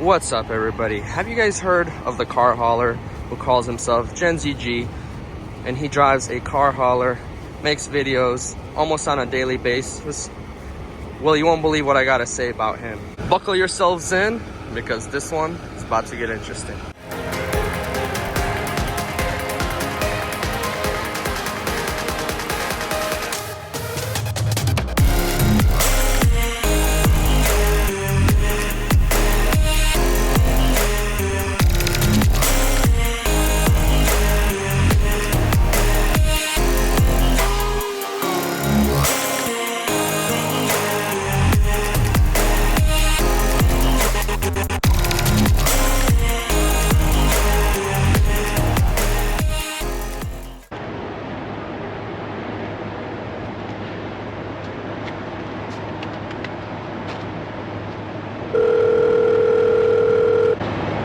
What's up, everybody? Have you guys heard of the Carhauler who calls himself Jenzi G? And he drives a Carhauler, makes videos almost on a daily basis. Well, you won't believe what I gotta say about him. Buckle yourselves in, because this one is about to get interesting.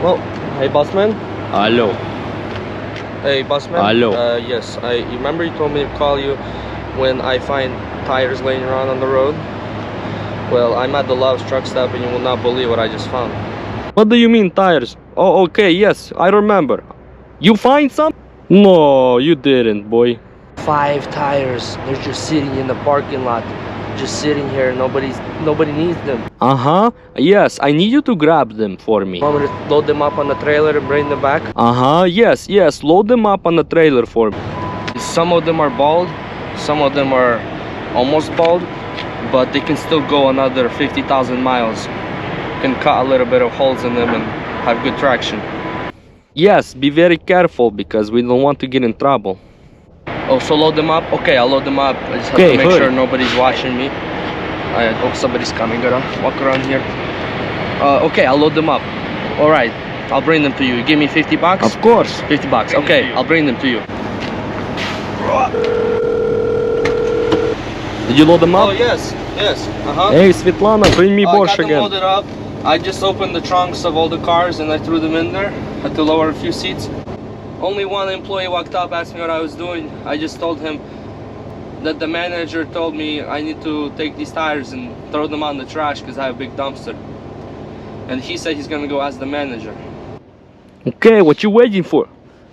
Well, hey bossman. Hello. Hey bossman. Hello. Yes, you remember you told me to call you when I find tires laying around on the road? Well, I'm at the Love's truck stop and you will not believe what I just found. What do you mean tires? Oh, okay, yes, I remember. You find some? No, you didn't, boy. 5 tires. They're just sitting in the parking lot. Just sitting here. Nobody needs them. Uh-huh. Yes, I need you to grab them for me. Want me to load them up on the trailer and bring them back? Uh-huh. Yes, load them up on the trailer for me. Some of them are bald. Some of them are almost bald. But they can still go another 50,000 miles. Can cut a little bit of holes in them and have good traction. Yes, be very careful because we don't want to get in trouble. Oh, so load them up? Okay, I'll load them up. I just have to make sure nobody's watching me. I hope somebody's coming. Gotta walk around here. Okay, I'll load them up. All right, I'll bring them to you. You give me 50 bucks? Of course. 50 bucks. Okay, I'll bring them to you. Did you load them up? Oh, yes. Uh-huh. Hey, Svetlana, bring me Bosch again. I got them again. loaded up. I just opened the trunks of all the cars and I threw them in there. Had to lower a few seats. Only one employee walked up, asked me what I was doing. I just told him that the manager told me I need to take these tires and throw them on the trash because I have a big dumpster. And he said he's gonna go ask the manager. Okay, what you waiting for?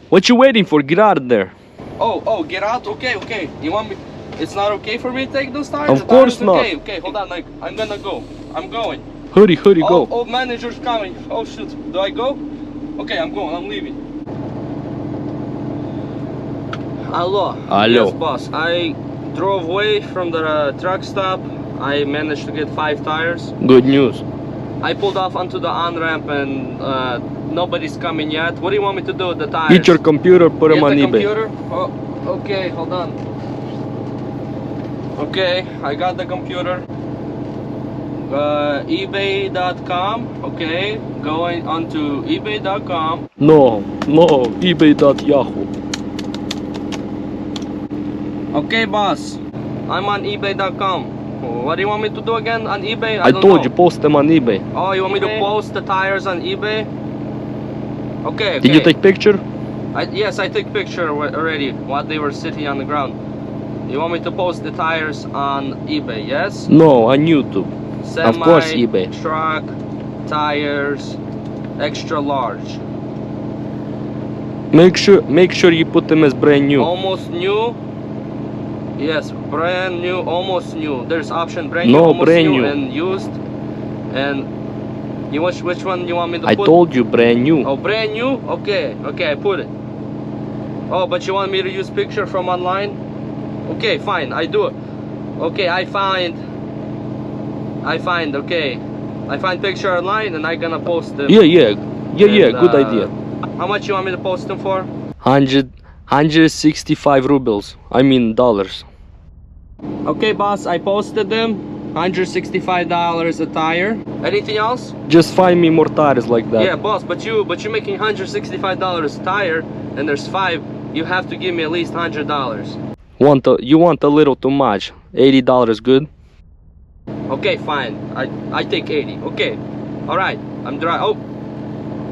What you waiting for? Get out of there. Oh, get out? Okay. You want me? It's not okay for me to take those tires? Of course not. Okay, hold on. Like, I'm gonna go. I'm going. Hurry, go. Oh, manager's coming. Oh, shoot. Do I go? Okay, I'm going. I'm leaving. Hello. Yes, boss. I drove away from the truck stop. I managed to get 5 tires. Good news. I pulled off onto the on-ramp and nobody's coming yet. What do you want me to do with the tires? Get your computer, put them on eBay. Computer? Oh, okay, hold on. Okay, I got the computer. eBay.com. Okay, going onto eBay.com. No, eBay.yahoo. Okay, boss. I'm on eBay.com. What do you want me to do again on eBay? I told you, post them on eBay. Oh, you want me to post the tires on eBay? Okay. Did you take picture? Yes, I took picture already while they were sitting on the ground. You want me to post the tires on eBay, yes? No, on YouTube. Of course, eBay. Truck, tires, extra large. Make sure you put them as brand new. Almost new. Yes, brand new, almost new. There's option brand new, no, almost brand new, new, and used. And which one you want me to put? I told you brand new. Oh, brand new? Okay, I put it. Oh, but you want me to use picture from online? Okay, fine, I do it. Okay, I find, okay. I find picture online and I gonna post them. Yeah, good idea. How much you want me to post them for? 165 rubles. I mean dollars. Okay, boss, I posted them. $165 a tire. Anything else? Just find me more tires like that. Yeah, boss, but you're making $165 a tire, and there's 5. You have to give me at least $100. You want a little too much. $80 good? Okay, fine. I take 80. Okay. All right. I'm dry. Oh,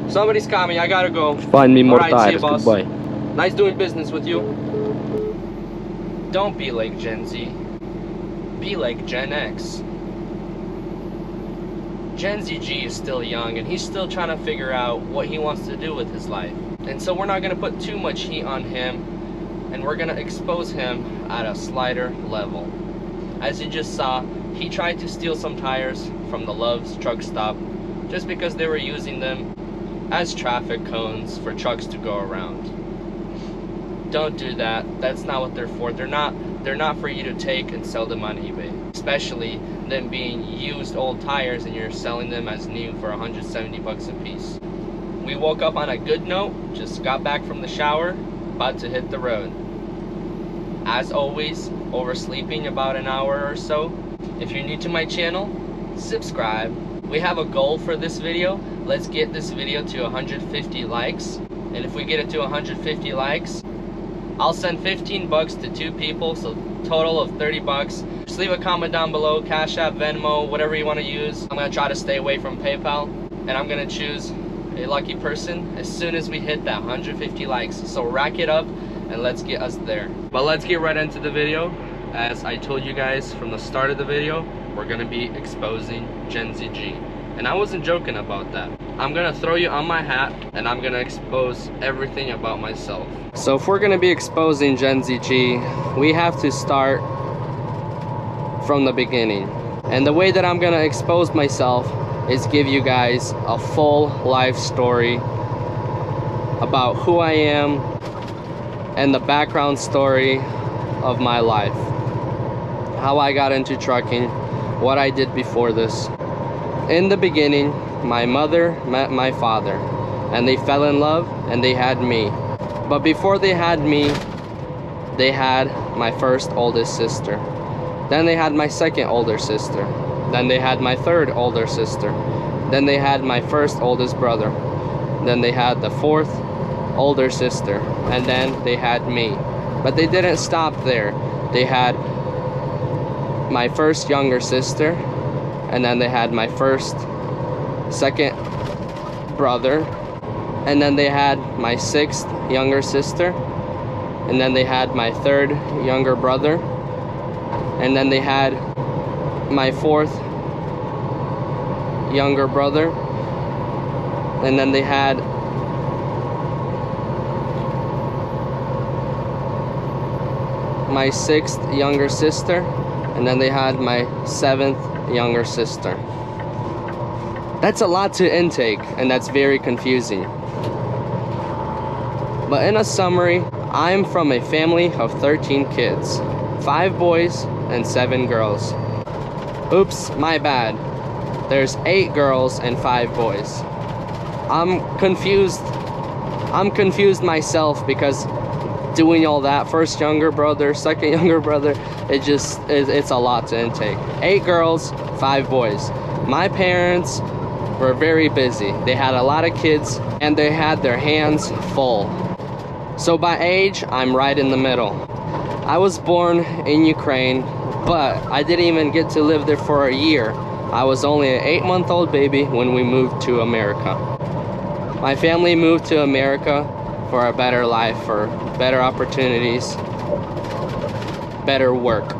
somebody's coming. I gotta go. Find me more tires. See you, boss. Goodbye. Nice doing business with you. Don't be like Gen Z. Be like Gen X. Jenzi G is still young and he's still trying to figure out what he wants to do with his life. And so we're not going to put too much heat on him, and we're going to expose him at a slighter level. As you just saw, he tried to steal some tires from the Love's truck stop just because they were using them as traffic cones for trucks to go around. Don't do that. That's not what they're for. They're not for you to take and sell them on eBay, especially them being used old tires and you're selling them as new for 170 bucks a piece. We woke up on a good note, just got back from the shower, about to hit the road. As always, oversleeping about an hour or so. If you're new to my channel, subscribe. We have a goal for this video. Let's get this video to 150 likes. And if we get it to 150 likes, I'll send 15 bucks to 2 people, so total of 30 bucks. Just leave a comment down below, Cash App, Venmo, whatever you want to use. I'm going to try to stay away from PayPal, and I'm going to choose a lucky person as soon as we hit that 150 likes. So rack it up and let's get us there. But let's get right into the video. As I told you guys from the start of the video, we're going to be exposing Jenzi G. And I wasn't joking about that. I'm gonna throw you on my hat and I'm gonna expose everything about myself. So if we're gonna be exposing Jenzi G, we have to start from the beginning. And the way that I'm gonna expose myself is give you guys a full life story about who I am and the background story of my life. How I got into trucking, what I did before this. In the beginning, my mother met my father, and they fell in love, and they had me. But before they had me, they had my first oldest sister. Then they had my second older sister. Then they had my third older sister. Then they had my first oldest brother. Then they had the fourth older sister. And then they had me. But they didn't stop there. They had my first younger sister. And then they had my second brother, and then they had my 6th younger sister, and then they had my 3rd younger brother, and then they had my 4th younger brother, and then they had my 6th younger sister, and then they had my 7th younger sister. That's a lot to intake, and that's very confusing. But in a summary, I'm from a family of 13 kids, 5 boys and 7 girls. Oops, my bad. There's 8 girls and 5 boys. I'm confused myself because doing all that, first younger brother, second younger brother, it's a lot to intake. 8 girls, 5 boys. My parents were very busy. They had a lot of kids and they had their hands full. So by age, I'm right in the middle. I was born in Ukraine, but I didn't even get to live there for a year. I was only an 8-month-old baby when we moved to America. My family moved to America for a better life, for better opportunities, better work.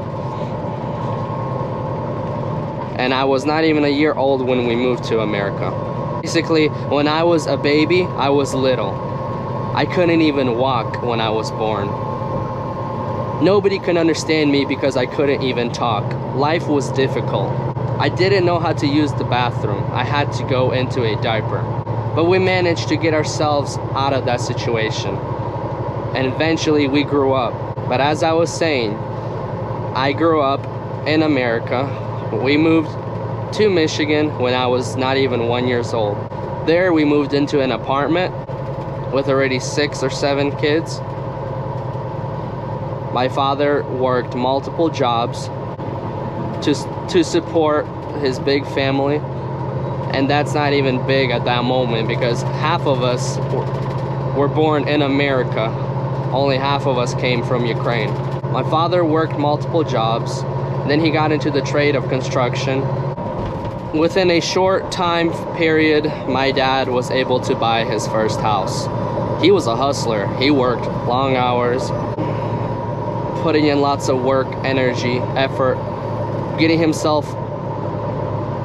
And I was not even a year old when we moved to America. Basically, when I was a baby, I was little. I couldn't even walk when I was born. Nobody could understand me because I couldn't even talk. Life was difficult. I didn't know how to use the bathroom. I had to go into a diaper. But we managed to get ourselves out of that situation. And eventually we grew up. But as I was saying, I grew up in America. We moved to Michigan when I was not even 1 year old. There we moved into an apartment with already 6 or 7 kids. My father worked multiple jobs to support his big family. And that's not even big at that moment because half of us were born in America. Only half of us came from Ukraine. My father worked multiple jobs. Then he got into the trade of construction. Within a short time period, my dad was able to buy his first house. He was a hustler. He worked long hours, putting in lots of work, energy, effort, getting himself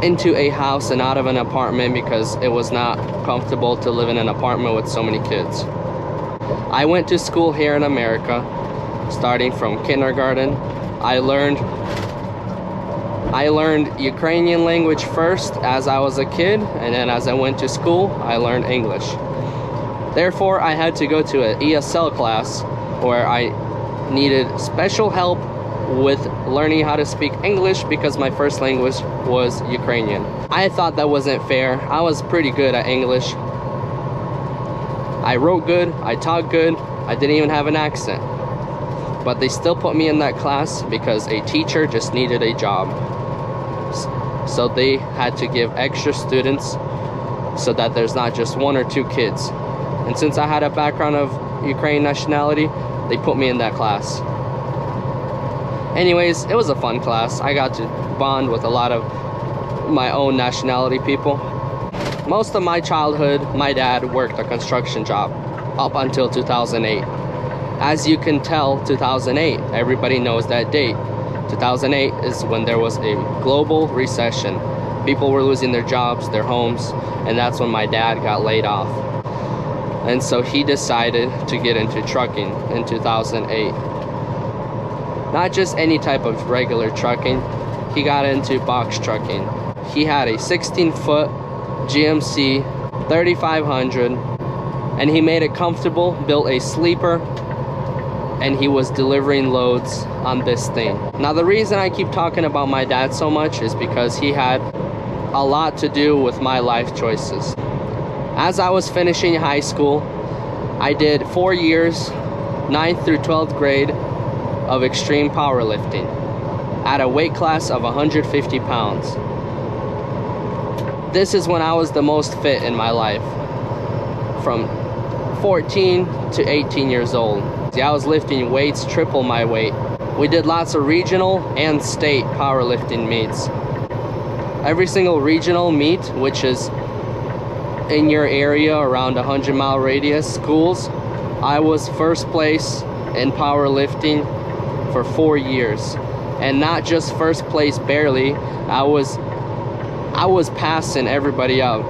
into a house and out of an apartment because it was not comfortable to live in an apartment with so many kids. I went to school here in America, starting from kindergarten. I learned Ukrainian language first as I was a kid, and then as I went to school, I learned English. Therefore, I had to go to an ESL class where I needed special help with learning how to speak English because my first language was Ukrainian. I thought that wasn't fair. I was pretty good at English. I wrote good, I talked good, I didn't even have an accent. But they still put me in that class because a teacher just needed a job. So they had to give extra students so that there's not just 1 or 2 kids. And since I had a background of Ukrainian nationality, they put me in that class. Anyways, it was a fun class. I got to bond with a lot of my own nationality people. Most of my childhood, my dad worked a construction job up until 2008. As you can tell, 2008, everybody knows that date. 2008 is when there was a global recession. People were losing their jobs, their homes, and that's when my dad got laid off. And so he decided to get into trucking in 2008. Not just any type of regular trucking, he got into box trucking. He had a 16-foot GMC 3500, and he made it comfortable, built a sleeper, and he was delivering loads on this thing. Now, the reason I keep talking about my dad so much is because he had a lot to do with my life choices. As I was finishing high school, I did 4 years, 9th through 12th grade, of extreme powerlifting at a weight class of 150 pounds. This is when I was the most fit in my life, from 14 to 18 years old. I was lifting weights triple my weight. We did lots of regional and state powerlifting meets. Every single regional meet, which is in your area around 100-mile radius schools, I was first place in powerlifting for 4 years. And not just first place barely, I was passing everybody out.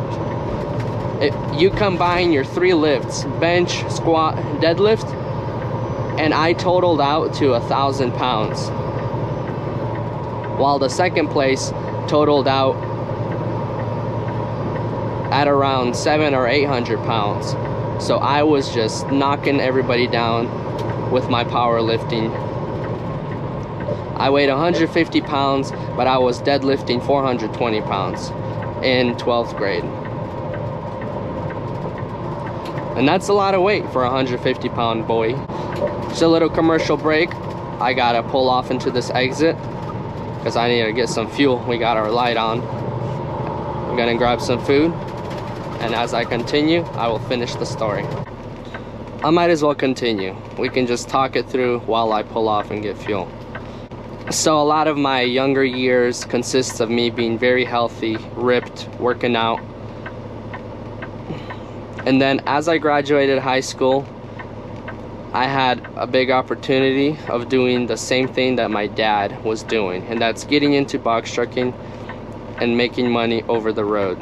You combine your 3 lifts, bench, squat, deadlift, and I totaled out to 1,000 pounds, while the second place totaled out at around 700 or 800 pounds. So I was just knocking everybody down with my powerlifting. I weighed 150 pounds, but I was deadlifting 420 pounds in 12th grade. And that's a lot of weight for a 150-pound boy. Just a little commercial break. I gotta pull off into this exit because I need to get some fuel. We got our light on. I'm gonna grab some food, and as I continue, I will finish the story. I might as well continue. We can just talk it through while I pull off and get fuel. So a lot of my younger years consists of me being very healthy, ripped, working out. And then as I graduated high school, I had a big opportunity of doing the same thing that my dad was doing, and that's getting into box trucking and making money over the road.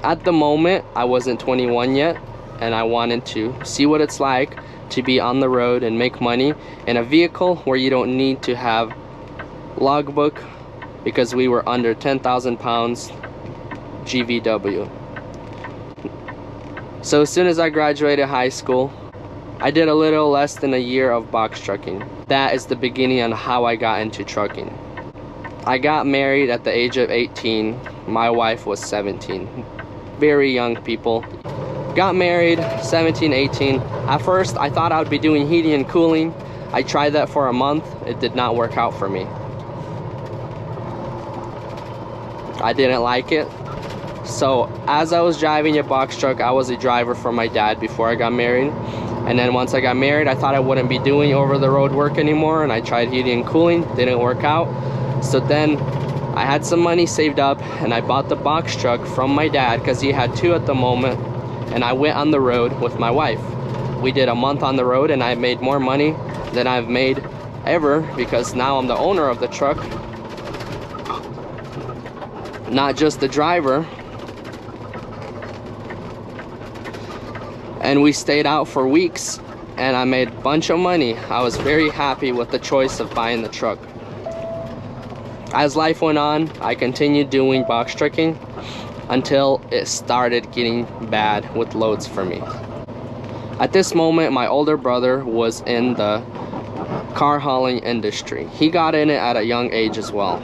At the moment, I wasn't 21 yet, and I wanted to see what it's like to be on the road and make money in a vehicle where you don't need to have logbook, because we were under 10,000 pounds GVW. So as soon as I graduated high school, I did a little less than a year of box trucking. That is the beginning on how I got into trucking. I got married at the age of 18. My wife was 17. Very young people. Got married, 17, 18. At first, I thought I would be doing heating and cooling. I tried that for a month. It did not work out for me. I didn't like it. So as I was driving a box truck, I was a driver for my dad before I got married. And then once I got married, I thought I wouldn't be doing over the road work anymore, and I tried heating and cooling. Didn't work out. So then I had some money saved up, and I bought the box truck from my dad because he had 2 at the moment, and I went on the road with my wife. We did a month on the road, and I made more money than I've made ever, because now I'm the owner of the truck. not just the driver. And we stayed out for weeks, and I made a bunch of money. I was very happy with the choice of buying the truck. As life went on, I continued doing box trucking until it started getting bad with loads for me. At this moment, my older brother was in the car hauling industry. He got in it at a young age as well.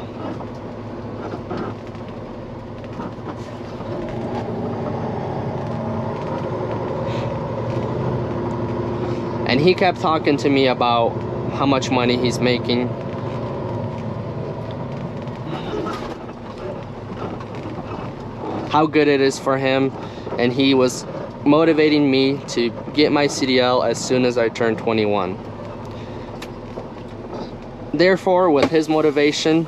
And he kept talking to me about how much money he's making. How good it is for him. And he was motivating me to get my CDL as soon as I turned 21. Therefore, with his motivation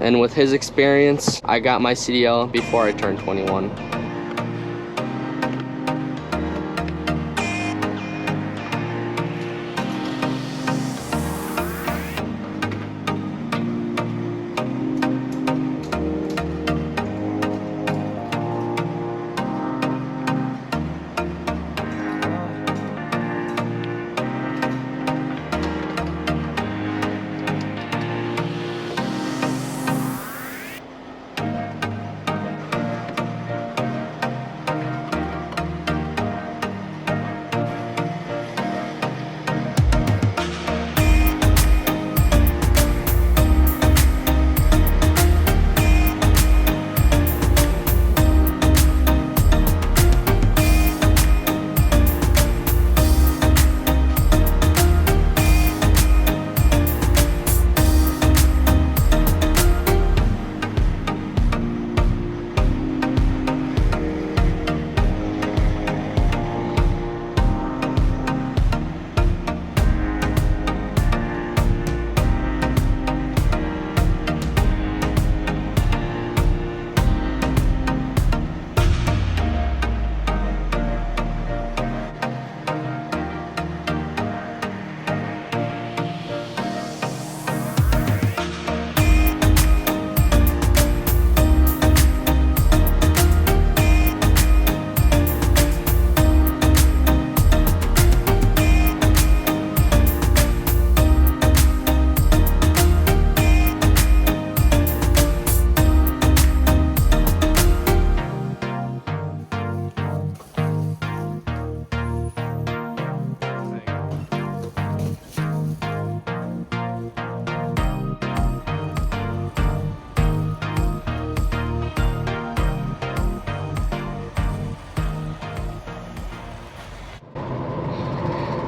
and with his experience, I got my CDL before I turned 21.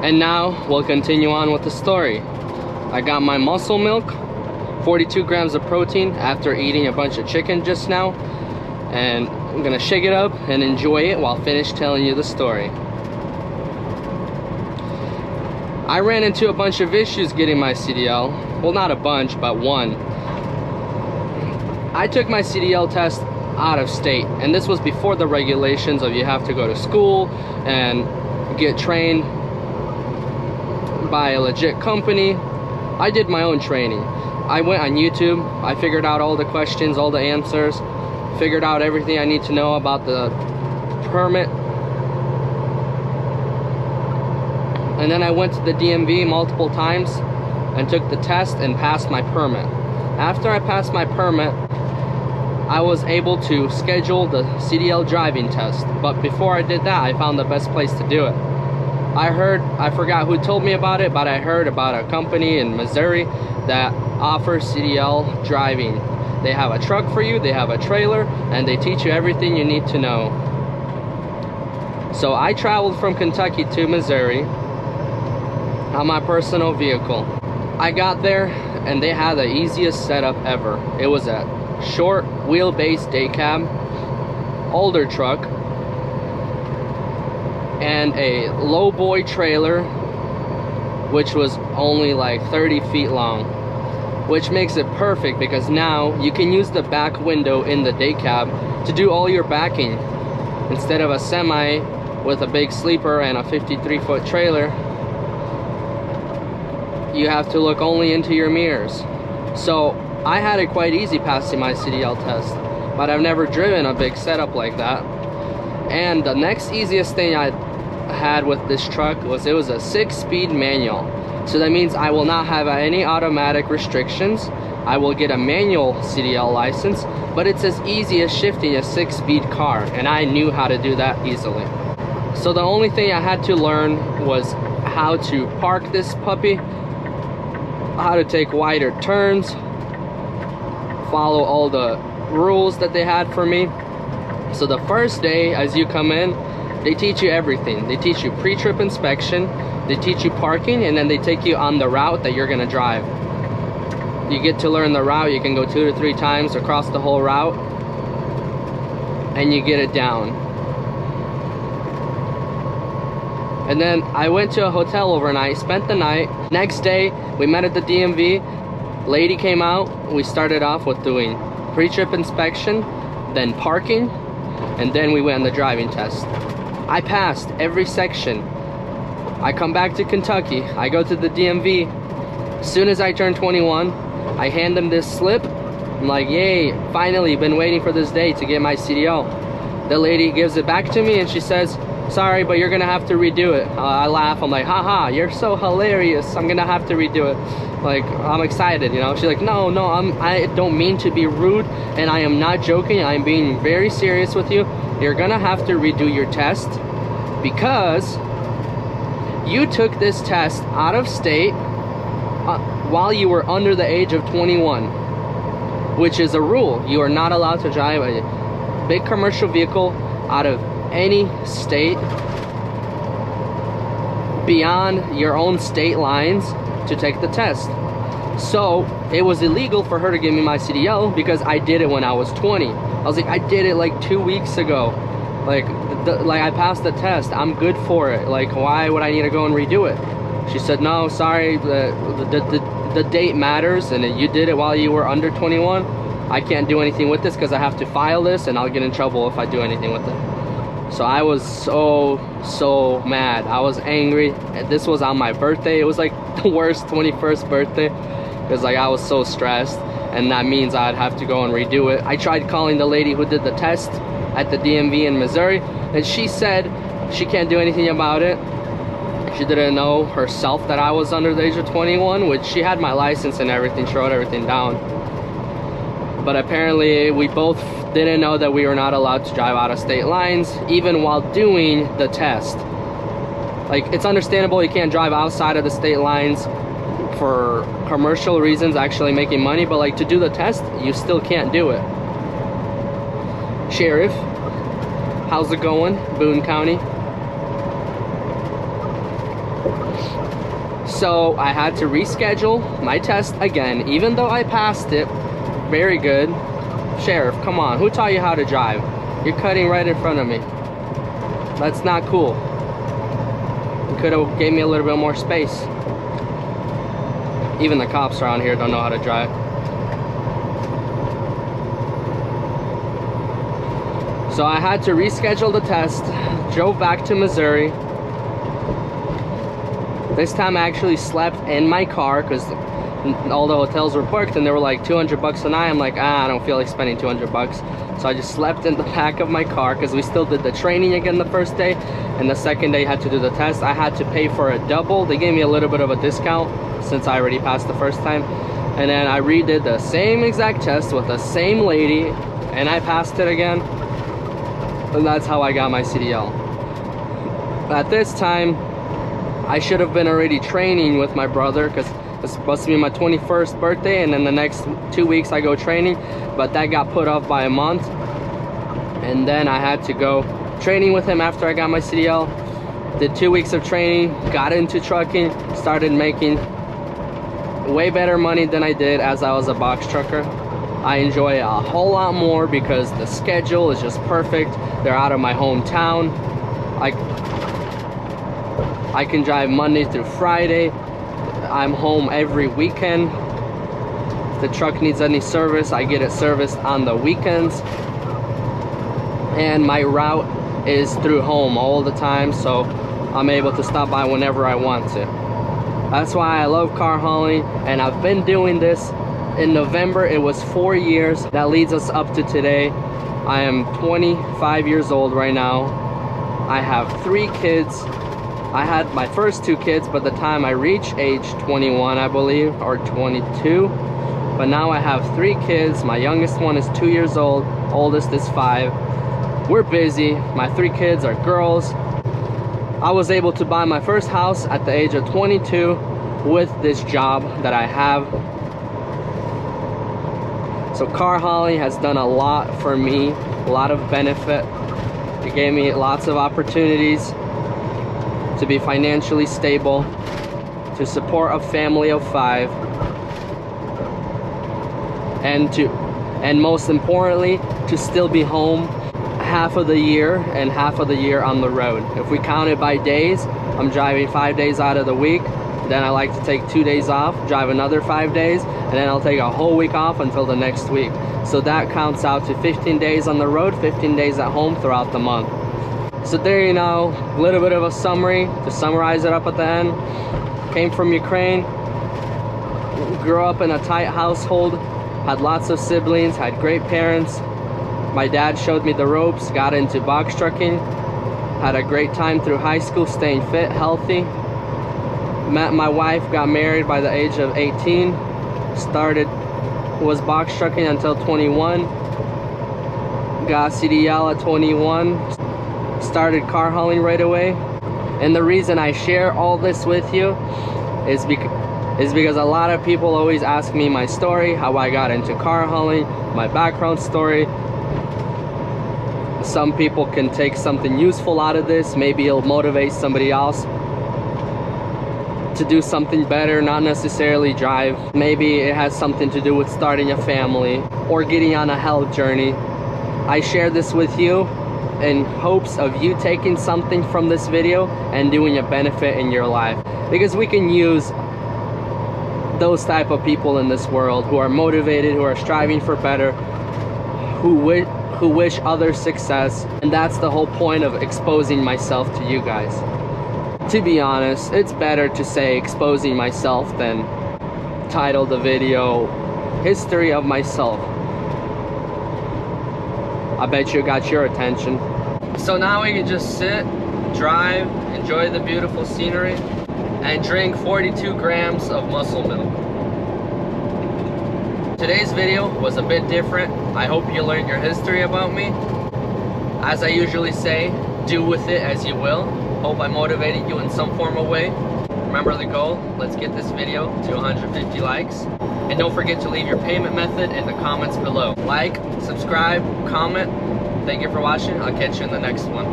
And now we'll continue on with the story. I got my muscle milk, 42 grams of protein after eating a bunch of chicken just now, and I'm gonna shake it up and enjoy it while I finish telling you the story. I ran into a bunch of issues getting my CDL. Well, not a bunch, but one. I took my CDL test out of state, and this was before the regulations of you have to go to school and get trained by a legit company. I did my own training. I went on YouTube, I figured out all the questions, all the answers, figured out everything I need to know about the permit. And then I went to the DMV multiple times and took the test and passed my permit. After I passed my permit, I was able to schedule the CDL driving test. But before I did that, I found the best place to do it. I forgot who told me about it, but I heard about a company in Missouri that offers CDL driving. They have a truck for you, they have a trailer, and they teach you everything you need to know. So I traveled from Kentucky to Missouri on my personal vehicle. I got there and they had the easiest setup ever. It was a short wheelbase day cab, older truck, and a lowboy trailer which was only like 30 feet long, which makes it perfect because now you can use the back window in the day cab to do all your backing. Instead of a semi with a big sleeper and a 53-foot trailer, you have to look only into your mirrors. So I had it quite easy passing my CDL test. but I've never driven a big setup like that. And the next easiest thing I had with this truck was it was a 6-speed manual. So that means I will not have any automatic restrictions. I will get a manual CDL license, but it's as easy as shifting a 6-speed car, and I knew how to do that easily. So the only thing I had to learn was how to park this puppy, how to take wider turns, follow all the rules that they had for me. So the first day as you come in, they teach you everything. They teach you pre-trip inspection, they teach you parking, and then they take you on the route that you're gonna drive. You get to learn the route. You can go 2 to 3 times across the whole route, and you get it down. And then I went to a hotel overnight, spent the night. Next day, we met at the DMV. Lady came out. We started off with doing pre-trip inspection, then parking, and then we went on the driving test. I passed every section. I come back to Kentucky. I go to the DMV. As soon as I turn 21, I hand them this slip. I'm like, yay, finally, been waiting for this day to get my CDL. The lady gives it back to me and she says, sorry, but you're gonna have to redo it. I laugh, I'm like, haha, you're so hilarious, I'm gonna have to redo it. Like, I'm excited, you know? She's like, no, I don't mean to be rude, and I am not joking, I'm being very serious with you. You're gonna have to redo your test because you took this test out of state while you were under the age of 21, which is a rule. You are not allowed to drive a big commercial vehicle out of any state beyond your own state lines to take the test. So it was illegal for her to give me my CDL because I did it when I was 20. I was like, I did it like 2 weeks ago. Like I passed the test, I'm good for it. Like, why would I need to go and redo it? She said, no, sorry, the date matters, and you did it while you were under 21. I can't do anything with this because I have to file this, and I'll get in trouble if I do anything with it. So I was so mad. I was angry. And this was on my birthday. It was like the worst 21st birthday because like I was so stressed, and that means I'd have to go and redo it. I tried calling the lady who did the test at the DMV in Missouri, and she said she can't do anything about it. She didn't know herself that I was under the age of 21, which she had my license and everything. She wrote everything down. But apparently we both didn't know that we were not allowed to drive out of state lines, even while doing the test. Like, it's understandable you can't drive outside of the state lines for commercial reasons, actually making money, but like to do the test, you still can't do it. Sheriff, how's it going, Boone County? So I had to reschedule my test again, even though I passed it. Very good. Sheriff, come on, who taught you how to drive? You're cutting right in front of me. That's not cool. You could have gave me a little bit more space. Even the cops around here don't know how to drive. So I had to reschedule the test, drove back to Missouri. This time I actually slept in my car because all the hotels were booked and they were like 200 bucks a night. I'm like, I don't feel like spending 200 bucks. So I just slept in the back of my car because we still did the training again the first day, and the second day I had to do the test. I had to pay for a double. They gave me a little bit of a discount since I already passed the first time. And then I redid the same exact test with the same lady, and I passed it again. And that's how I got my CDL. At this time, I should have been already training with my brother because it's supposed to be my 21st birthday, and then the next 2 weeks I go training, but that got put off by a month. And then I had to go training with him after I got my CDL. Did 2 weeks of training, got into trucking, started making way better money than I did as I was a box trucker. I enjoy it a whole lot more because the schedule is just perfect. They're out of my hometown. I can drive Monday through Friday. I'm home every weekend. If the truck needs any service, I get it serviced on the weekends. And my route is through home all the time, so I'm able to stop by whenever I want to. That's why I love car hauling, and I've been doing this In November, it was 4 years. That leads us up to today. I am 25 years old right now. I have 3 kids. I had my first 2 kids by the time I reached age 21, I believe, or 22. But now I have 3 kids. My youngest one is 2 years old, oldest is 5. We're busy. My 3 kids are girls. I was able to buy my first house at the age of 22 with this job that I have. So car hauling has done a lot for me, a lot of benefit. It gave me lots of opportunities to be financially stable, to support a family of 5, and most importantly, to still be home half of the year and half of the year on the road. If we count it by days, I'm driving 5 days out of the week. Then I like to take 2 days off, drive another 5 days, and then I'll take a whole week off until the next week. So that counts out to 15 days on the road, 15 days at home throughout the month. So there you know, a little bit of a summary to summarize it up at the end. Came from Ukraine, grew up in a tight household, had lots of siblings, had great parents. My dad showed me the ropes, got into box trucking, had a great time through high school, staying fit, healthy. Met my wife, got married by the age of 18, was box trucking until 21, got CDL at 21, started car hauling right away. And the reason I share all this with you is because a lot of people always ask me my story, how I got into car hauling, my background story. Some people can take something useful out of this. Maybe it'll motivate somebody else to do something better, not necessarily drive. Maybe it has something to do with starting a family or getting on a health journey. I share this with you in hopes of you taking something from this video and doing a benefit in your life, because we can use those type of people in this world who are motivated, who are striving for better, who wish others success. And that's the whole point of exposing myself to you guys. To be honest, it's better to say exposing myself than title the video history of myself. I bet you got your attention. So now we can just sit, drive, enjoy the beautiful scenery, and drink 42 grams of muscle milk. Today's video was a bit different. I hope you learned your history about me. As I usually say, do with it as you will. Hope I motivated you in some form of way. Remember the goal, let's get this video to 150 likes. And don't forget to leave your payment method in the comments below. Like, subscribe, comment. Thank you for watching. I'll catch you in the next one.